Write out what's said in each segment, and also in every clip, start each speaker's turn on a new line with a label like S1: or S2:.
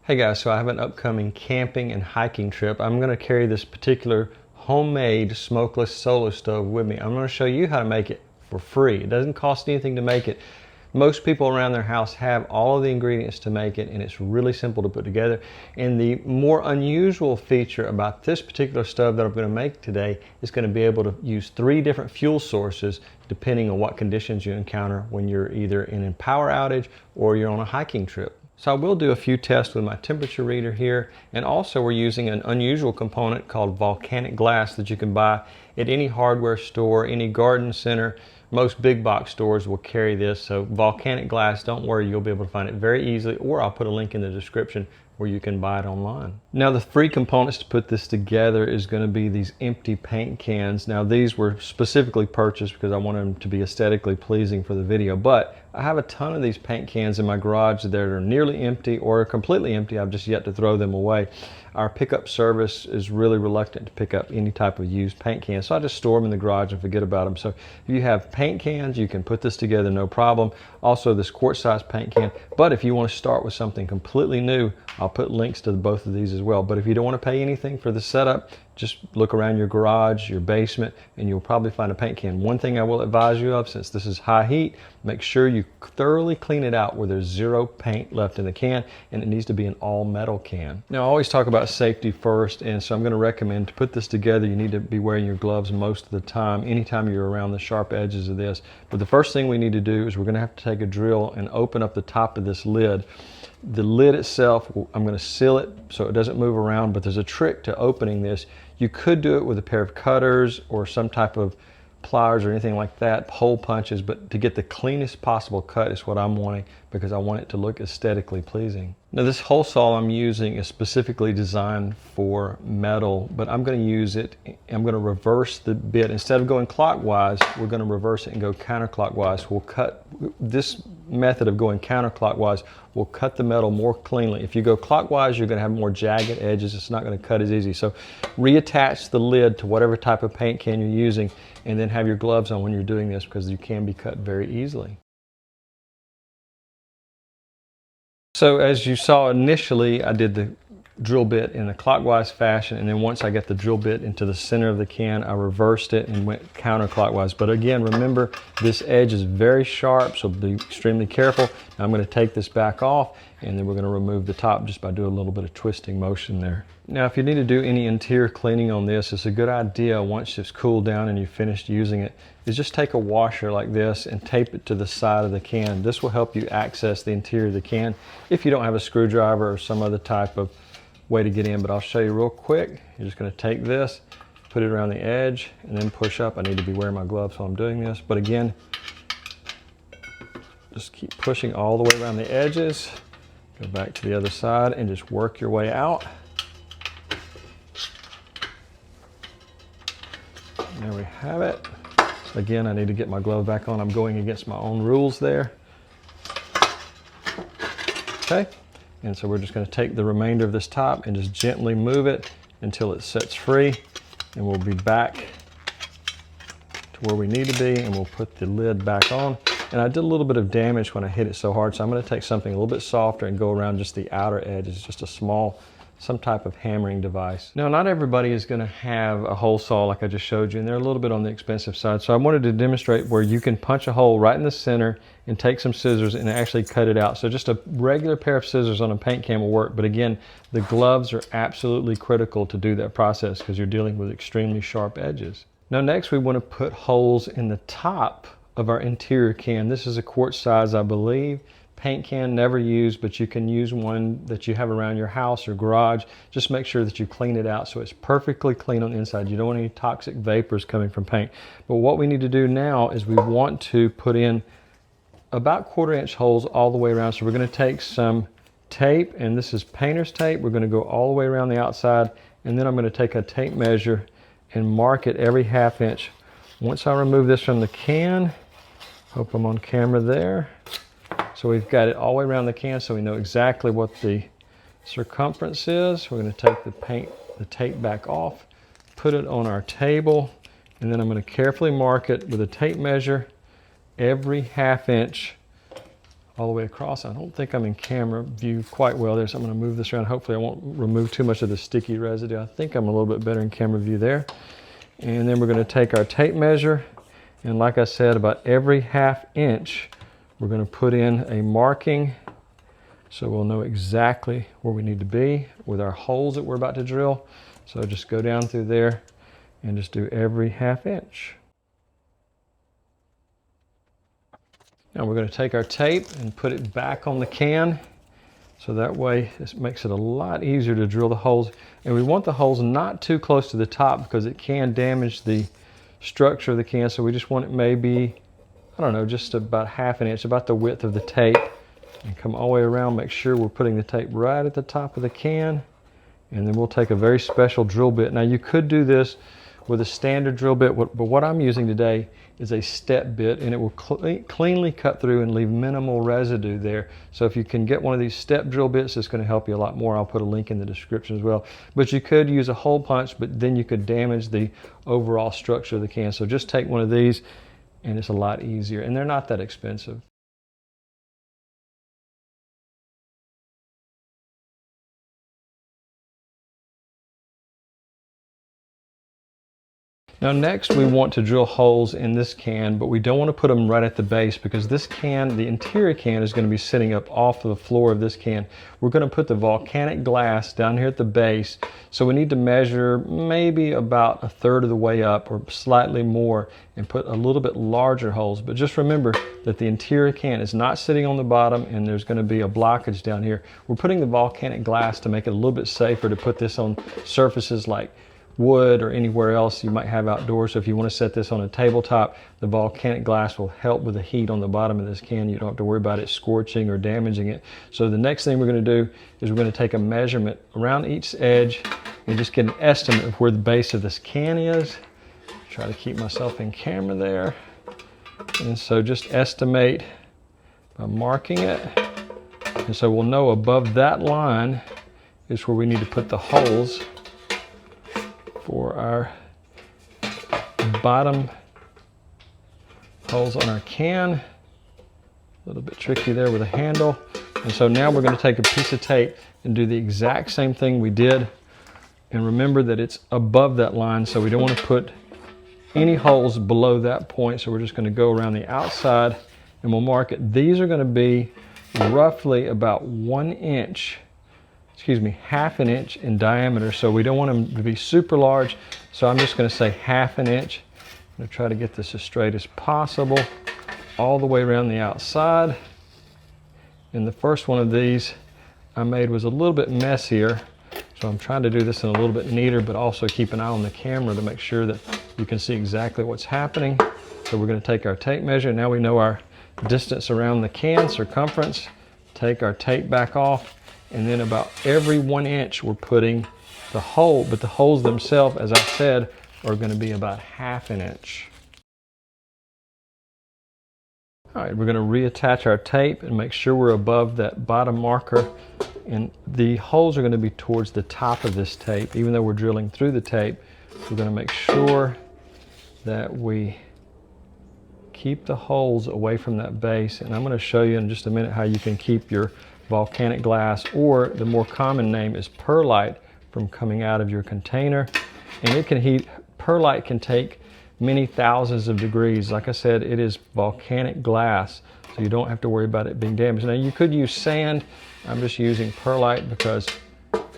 S1: Hey guys, so I have an upcoming camping and hiking trip. I'm going to carry this particular homemade smokeless solo stove with me. I'm going to show you how to make it for free. It doesn't cost anything to make it. Most people around their house have all of the ingredients to make it, and it's really simple to put together. And the more unusual feature about this particular stove that I'm going to make today is going to be able to use 3 different fuel sources depending on what conditions you encounter when you're either in a power outage or you're on a hiking trip. So I will do a few tests with my temperature reader here, and also we're using an unusual component called volcanic glass that you can buy at any hardware store, any garden center. Most big box stores will carry this, so volcanic glass, don't worry, you'll be able to find it very easily, or I'll put a link in the description where you can buy it online. Now the 3 components to put this together is going to be these empty paint cans. Now these were specifically purchased because I wanted them to be aesthetically pleasing for the video, but I have a ton of these paint cans in my garage that are nearly empty or completely empty. I've just yet to throw them away. Our pickup service is really reluctant to pick up any type of used paint cans, so I just store them in the garage and forget about them. So if you have paint cans, you can put this together no problem. Also this quart size paint can, but if you want to start with something completely new, I'll put links to both of these as well. But if you don't want to pay anything for the setup, just look around your garage, your basement, and you'll probably find a paint can. One thing I will advise you of, since this is high heat, make sure you thoroughly clean it out where there's 0 paint left in the can, and it needs to be an all metal can. Now I always talk about safety first, and so I'm going to recommend to put this together, you need to be wearing your gloves most of the time, anytime you're around the sharp edges of this. But the first thing we need to do is we're going to have to take a drill and open up the top of this lid. The lid itself, I'm going to seal it so it doesn't move around, but there's a trick to opening this. You could do it with a pair of cutters or some type of pliers or anything like that, hole punches, but to get the cleanest possible cut is what I'm wanting, because I want it to look aesthetically pleasing. Now this hole saw I'm using is specifically designed for metal, but I'm going to use it, I'm going to reverse the bit. Instead of going clockwise, we're going to reverse it and go counterclockwise. We'll cut, this method of going counterclockwise will cut the metal more cleanly. If you go clockwise, you're going to have more jagged edges. It's not going to cut as easy. So reattach the lid to whatever type of paint can you're using, and then have your gloves on when you're doing this, because you can be cut very easily. So as you saw initially, I did the drill bit in a clockwise fashion, and then once I got the drill bit into the center of the can, I reversed it and went counterclockwise. But again, remember, this edge is very sharp, so be extremely careful. Now I'm going to take this back off, and then we're going to remove the top just by doing a little bit of twisting motion there. Now if you need to do any interior cleaning on this, it's a good idea once it's cooled down and you've finished using it, is just take a washer like this and tape it to the side of the can. This will help you access the interior of the can if you don't have a screwdriver or some other type of way to get in, but I'll show you real quick. You're just going to take this, put it around the edge, and then push up. I need to be wearing my gloves while I'm doing this, but again, just keep pushing all the way around the edges. Go back to the other side and just work your way out. There we have it. Again, I need to get my glove back on. I'm going against my own rules there. Okay, and so we're just going to take the remainder of this top and just gently move it until it sets free, and we'll be back to where we need to be, and we'll put the lid back on. And I did a little bit of damage when I hit it so hard, so I'm going to take something a little bit softer and go around just the outer edges, just a small, some type of hammering device. Now, not everybody is going to have a hole saw like I just showed you, and they're a little bit on the expensive side. So I wanted to demonstrate where you can punch a hole right in the center and take some scissors and actually cut it out. So just a regular pair of scissors on a paint can will work, but again, the gloves are absolutely critical to do that process because you're dealing with extremely sharp edges. Now next, we want to put holes in the top of our interior can. This is a quart size, I believe. Paint can, never used, but you can use one that you have around your house or garage. Just make sure that you clean it out so it's perfectly clean on the inside. You don't want any toxic vapors coming from paint. But what we need to do now is we want to put in about 1/4 inch holes all the way around. So we're going to take some tape, and this is painter's tape. We're going to go all the way around the outside, and then I'm going to take a tape measure and mark it every 1/2 inch. Once I remove this from the can, hope I'm on camera there. So we've got it all the way around the can, so we know exactly what the circumference is. We're going to take the tape back off, put it on our table, and then I'm going to carefully mark it with a tape measure every 1/2 inch all the way across. I don't think I'm in camera view quite well there, so I'm going to move this around. Hopefully I won't remove too much of the sticky residue. I think I'm a little bit better in camera view there. And then we're going to take our tape measure, and like I said, about every 1/2 inch, we're going to put in a marking so we'll know exactly where we need to be with our holes that we're about to drill. So just go down through there and just do every 1/2 inch. Now we're going to take our tape and put it back on the can, so that way this makes it a lot easier to drill the holes. And we want the holes not too close to the top because it can damage the structure of the can. So we just want it maybe, I don't know, just about 1/2 inch, about the width of the tape. And come all the way around, make sure we're putting the tape right at the top of the can. And then we'll take a very special drill bit. Now you could do this with a standard drill bit, but what I'm using today is a step bit, and it will cleanly cut through and leave minimal residue there. So if you can get one of these step drill bits, it's going to help you a lot more. I'll put a link in the description as well. But you could use a hole punch, but then you could damage the overall structure of the can. So just take one of these, and it's a lot easier, and they're not that expensive. Now next we want to drill holes in this can, but we don't want to put them right at the base because this can, the interior can, is going to be sitting up off of the floor of this can. We're going to put the volcanic glass down here at the base, so we need to measure maybe about 1/3 of the way up or slightly more and put a little bit larger holes. But just remember that the interior can is not sitting on the bottom and there's going to be a blockage down here. We're putting the volcanic glass to make it a little bit safer to put this on surfaces like wood or anywhere else you might have outdoors. So if you want to set this on a tabletop, the volcanic glass will help with the heat on the bottom of this can. You don't have to worry about it scorching or damaging it. So the next thing we're going to do is we're going to take a measurement around each edge and just get an estimate of where the base of this can is. Try to keep myself in camera there. And so just estimate by marking it. And so we'll know above that line is where we need to put the holes for our bottom holes on our can. A little bit tricky there with a handle. And so now we're going to take a piece of tape and do the exact same thing we did. And remember that it's above that line, so we don't want to put any holes below that point. So we're just going to go around the outside and we'll mark it. These are going to be roughly about 1 inch, excuse me, 1/2 inch in diameter. So we don't want them to be super large. So I'm just going to say 1/2 inch. I'm going to try to get this as straight as possible all the way around the outside. And the first one of these I made was a little bit messier. So I'm trying to do this in a little bit neater, but also keep an eye on the camera to make sure that you can see exactly what's happening. So we're going to take our tape measure. Now we know our distance around the can, circumference. Take our tape back off. And then about every 1 inch we're putting the hole, but the holes themselves, as I said, are going to be about 1/2 inch. All right, we're going to reattach our tape and make sure we're above that bottom marker. And the holes are going to be towards the top of this tape. Even though we're drilling through the tape, we're going to make sure that we keep the holes away from that base. And I'm going to show you in just a minute how you can keep your volcanic glass, or the more common name is perlite, from coming out of your container. And it can heat, perlite can take many thousands of degrees. Like I said, it is volcanic glass, so you don't have to worry about it being damaged. Now you could use sand. I'm just using perlite because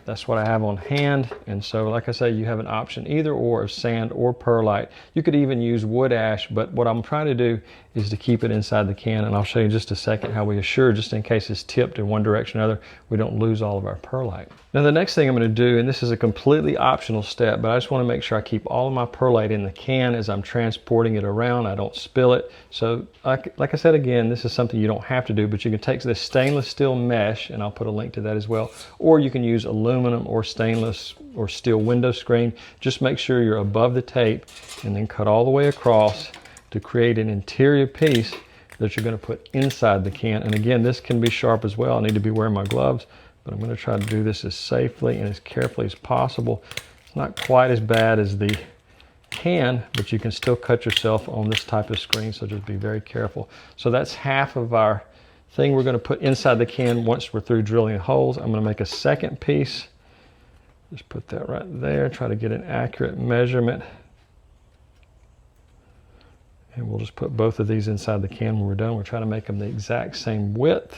S1: that's what I have on hand. And so, like I say, you have an option either or of sand or perlite. You could even use wood ash, but what I'm trying to do is to keep it inside the can. And I'll show you in just a second how we assure, just in case it's tipped in one direction or another, we don't lose all of our perlite. Now the next thing I'm going to do, and this is a completely optional step, but I just want to make sure I keep all of my perlite in the can as I'm transporting it around. I don't spill it. So like I said, again, this is something you don't have to do, but you can take this stainless steel mesh, and I'll put a link to that as well, or you can use aluminum or stainless or steel window screen. Just make sure you're above the tape and then cut all the way across to create an interior piece that you're going to put inside the can. And again, this can be sharp as well. I need to be wearing my gloves, but I'm going to try to do this as safely and as carefully as possible. It's not quite as bad as the can, but you can still cut yourself on this type of screen, so just be very careful. So that's half of our thing we're going to put inside the can once we're through drilling holes. I'm going to make a second piece. Just put that right there, try to get an accurate measurement. And we'll just put both of these inside the can when we're done. We're trying to make them the exact same width.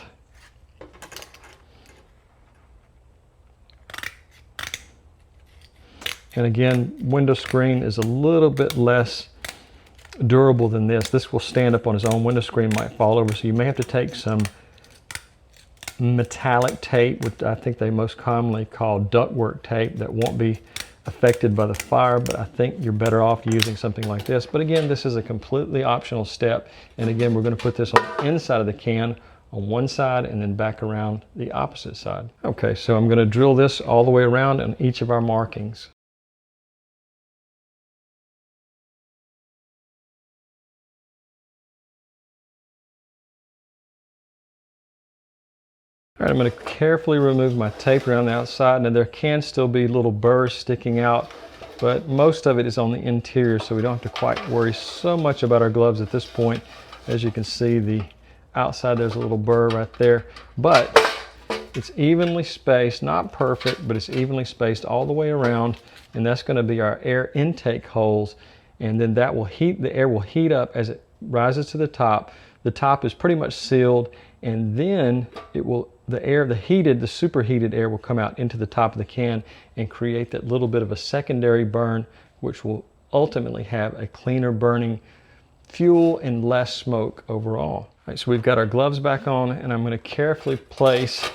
S1: And again, window screen is a little bit less durable than this. This will stand up on its own. Window screen might fall over, so you may have to take some metallic tape, which I think they most commonly call ductwork tape, that won't be affected by the fire, but I think you're better off using something like this. But again, this is a completely optional step. And again, we're going to put this on the inside of the can on one side and then back around the opposite side. Okay, so I'm going to drill this all the way around on each of our markings. All right, I'm going to carefully remove my tape around the outside. Now there can still be little burrs sticking out, but most of it is on the interior, so we don't have to quite worry so much about our gloves at this point. As you can see, the outside, there's a little burr right there, but it's evenly spaced, not perfect, but it's evenly spaced all the way around, and that's going to be our air intake holes. And then that will heat, the air will heat up as it rises to the top. The top is pretty much sealed, and then it will, the superheated air will come out into the top of the can and create that little bit of a secondary burn, which will ultimately have a cleaner burning fuel and less smoke overall. All right, so we've got our gloves back on, and I'm going to carefully place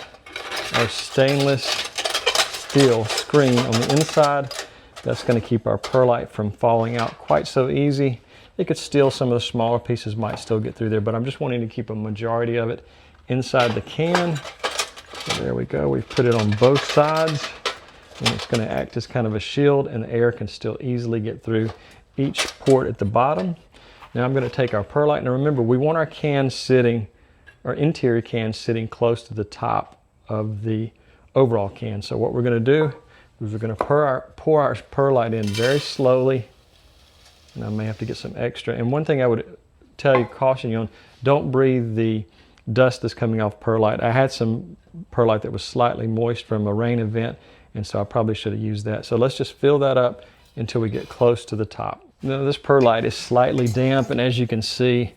S1: our stainless steel screen on the inside. That's going to keep our perlite from falling out quite so easy. It could still, some of the smaller pieces might still get through there, but I'm just wanting to keep a majority of it inside the can. So there we go. We've put it on both sides, and it's going to act as kind of a shield, and the air can still easily get through each port at the bottom. Now I'm going to take our perlite. Now remember, we want our can sitting, our interior can sitting close to the top of the overall can. So what we're going to do is we're going to pour our perlite in very slowly. And I may have to get some extra. And one thing I would tell you, caution you on, don't breathe the dust that's coming off perlite. I had some perlite that was slightly moist from a rain event, and so I probably should have used that. So let's just fill that up until we get close to the top. Now this perlite is slightly damp, and as you can see,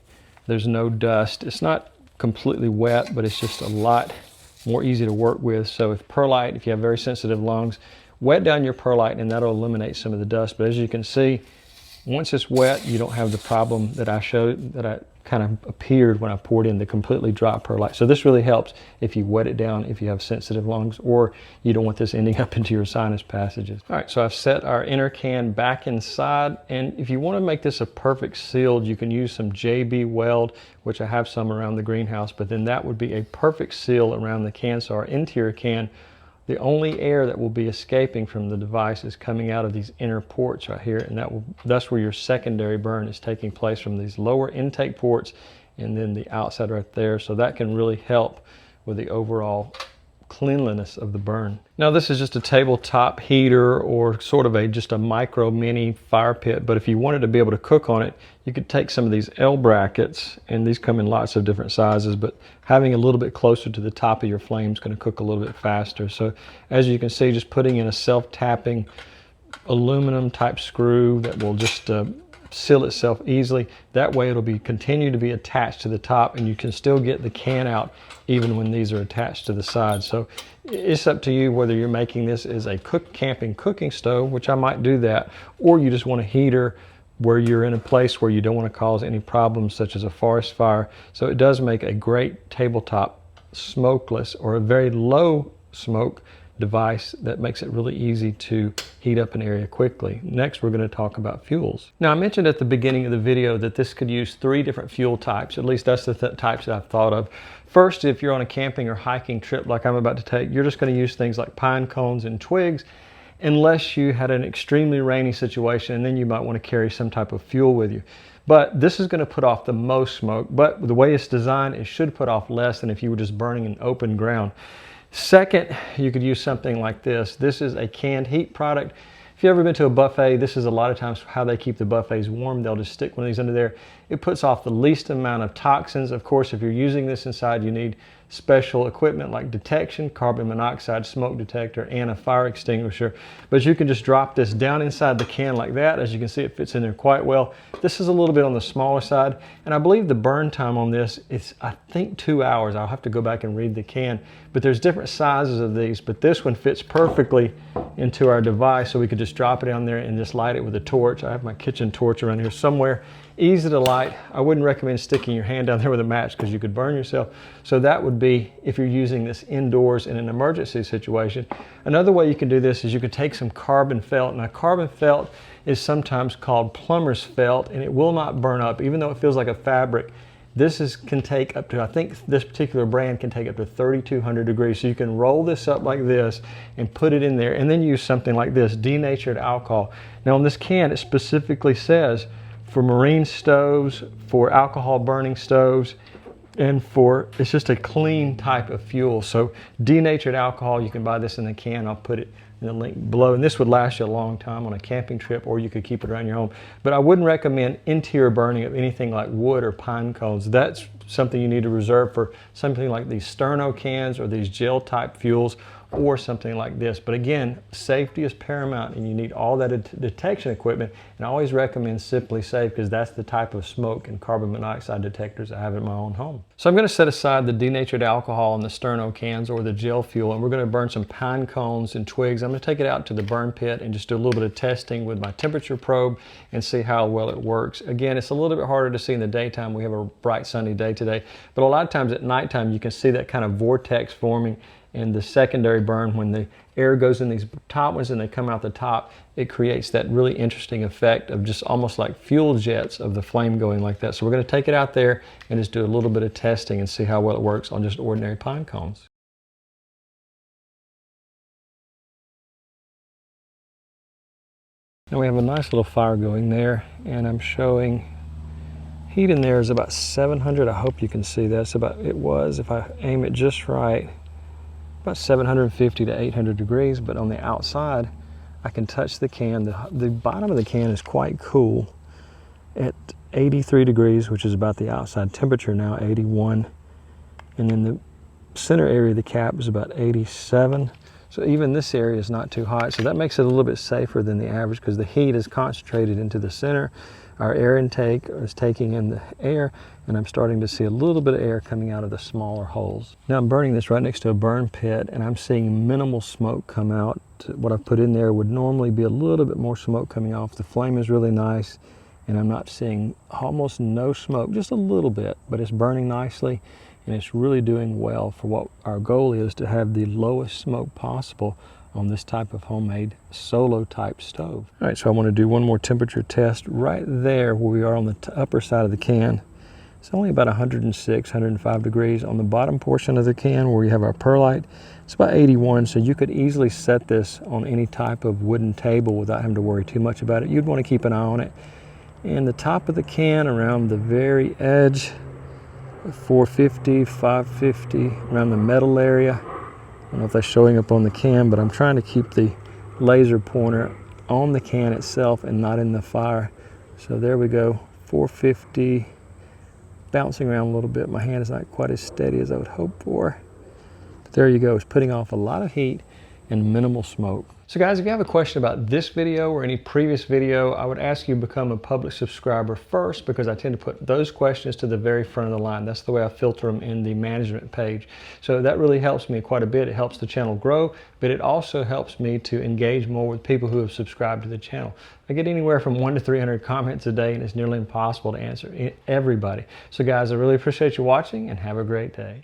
S1: there's no dust. It's not completely wet, but it's just a lot more easy to work with. So with perlite, if you have very sensitive lungs, wet down your perlite and that'll eliminate some of the dust. But as you can see, once it's wet, you don't have the problem that I showed, that I kind of appeared when I poured in the completely dry perlite. So this really helps if you wet it down, if you have sensitive lungs, or you don't want this ending up into your sinus passages. All right, so I've set our inner can back inside, and if you want to make this a perfect sealed, you can use some JB Weld, which I have some around the greenhouse, but then that would be a perfect seal around the can. So our interior can, the only air that will be escaping from the device is coming out of these inner ports right here, and that's where your secondary burn is taking place, from these lower intake ports and then the outside right there. So that can really help with the overall cleanliness of the burn. Now this is just a tabletop heater, or sort of just a micro mini fire pit, but if you wanted to be able to cook on it, you could take some of these L brackets, and these come in lots of different sizes, but having a little bit closer to the top of your flame is going to cook a little bit faster. So as you can see, just putting in a self-tapping aluminum type screw that will just seal itself easily. That way it'll continue to be attached to the top, and you can still get the can out even when these are attached to the side. So it's up to you whether you're making this as a camping cooking stove, which I might do that, or you just want a heater where you're in a place where you don't want to cause any problems such as a forest fire. So it does make a great tabletop smokeless, or a very low smoke device that makes it really easy to heat up an area quickly. Next, we're going to talk about fuels. Now, I mentioned at the beginning of the video that this could use 3 different fuel types. At least that's the types that I've thought of. First, if you're on a camping or hiking trip like I'm about to take, you're just going to use things like pine cones and twigs, unless you had an extremely rainy situation, and then you might want to carry some type of fuel with you. But this is going to put off the most smoke, but the way it's designed, it should put off less than if you were just burning in open ground. Second, you could use something like this. This is a canned heat product. If you've ever been to a buffet, this is a lot of times how they keep the buffets warm. They'll just stick one of these under there. It puts off the least amount of toxins. Of course, if you're using this inside, you need special equipment like detection, carbon monoxide smoke detector, and a fire extinguisher. But you can just drop this down inside the can like that. As you can see, it fits in there quite well. This is a little bit on the smaller side, and I believe the burn time on this is, I think, 2 hours. I'll have to go back and read the can, but there's different sizes of these, but this one fits perfectly into our device, so we could just drop it on there and just light it with a torch. I have my kitchen torch around here somewhere. Easy to light. I wouldn't recommend sticking your hand down there with a match because you could burn yourself. So that would be if you're using this indoors in an emergency situation. Another way you can do this is you could take some carbon felt. Now, carbon felt is sometimes called plumber's felt, and it will not burn up, even though it feels like a fabric. This can take up to, I think this particular brand can take up to 3,200 degrees. So you can roll this up like this and put it in there, and then use something like this, denatured alcohol. Now on this can, it specifically says for marine stoves, for alcohol burning stoves, and it's just a clean type of fuel. So denatured alcohol, you can buy this in the can. I'll put it in the link below, and this would last you a long time on a camping trip, or you could keep it around your home. But I wouldn't recommend interior burning of anything like wood or pine cones. That's something you need to reserve for something like these Sterno cans or these gel type fuels, or something like this. But again, safety is paramount, and you need all that detection equipment. And I always recommend SimpliSafe, because that's the type of smoke and carbon monoxide detectors I have in my own home. So I'm going to set aside the denatured alcohol in the Sterno cans or the gel fuel, and we're going to burn some pine cones and twigs. I'm going to take it out to the burn pit and just do a little bit of testing with my temperature probe and see how well it works. Again, it's a little bit harder to see in the daytime. We have a bright sunny day today, but a lot of times at nighttime you can see that kind of vortex forming. And the secondary burn, when the air goes in these top ones and they come out the top, it creates that really interesting effect of just almost like fuel jets of the flame going like that. So we're going to take it out there and just do a little bit of testing and see how well it works on just ordinary pine cones. Now we have a nice little fire going there, and I'm showing heat in there is about 700. I hope you can see that. It was, if I aim it just right, about 750 to 800 degrees, but on the outside I can touch the can. The bottom of the can is quite cool at 83 degrees, which is about the outside temperature now, 81. And then the center area of the cap is about 87. So even this area is not too hot. So that makes it a little bit safer than the average, because the heat is concentrated into the center. Our air intake is taking in the air, and I'm starting to see a little bit of air coming out of the smaller holes. Now I'm burning this right next to a burn pit, and I'm seeing minimal smoke come out. What I've put in there would normally be a little bit more smoke coming off. The flame is really nice, and I'm not seeing almost no smoke, just a little bit, but it's burning nicely, and it's really doing well for what our goal is, to have the lowest smoke possible on this type of homemade solo type stove. All right, so I want to do one more temperature test right there where we are on the upper side of the can. It's only about 106, 105 degrees. On the bottom portion of the can where we have our perlite, it's about 81, so you could easily set this on any type of wooden table without having to worry too much about it. You'd want to keep an eye on it. And the top of the can, around the very edge, 450, 550, around the metal area. I don't know if that's showing up on the can, but I'm trying to keep the laser pointer on the can itself and not in the fire. So there we go, 450, bouncing around a little bit. My hand is not quite as steady as I would hope for. But there you go, it's putting off a lot of heat and minimal smoke. So guys, if you have a question about this video or any previous video, I would ask you to become a public subscriber first, because I tend to put those questions to the very front of the line. That's the way I filter them in the management page. So that really helps me quite a bit. It helps the channel grow, but it also helps me to engage more with people who have subscribed to the channel. I get anywhere from 100 to 300 comments a day, and it's nearly impossible to answer everybody. So guys, I really appreciate you watching, and have a great day.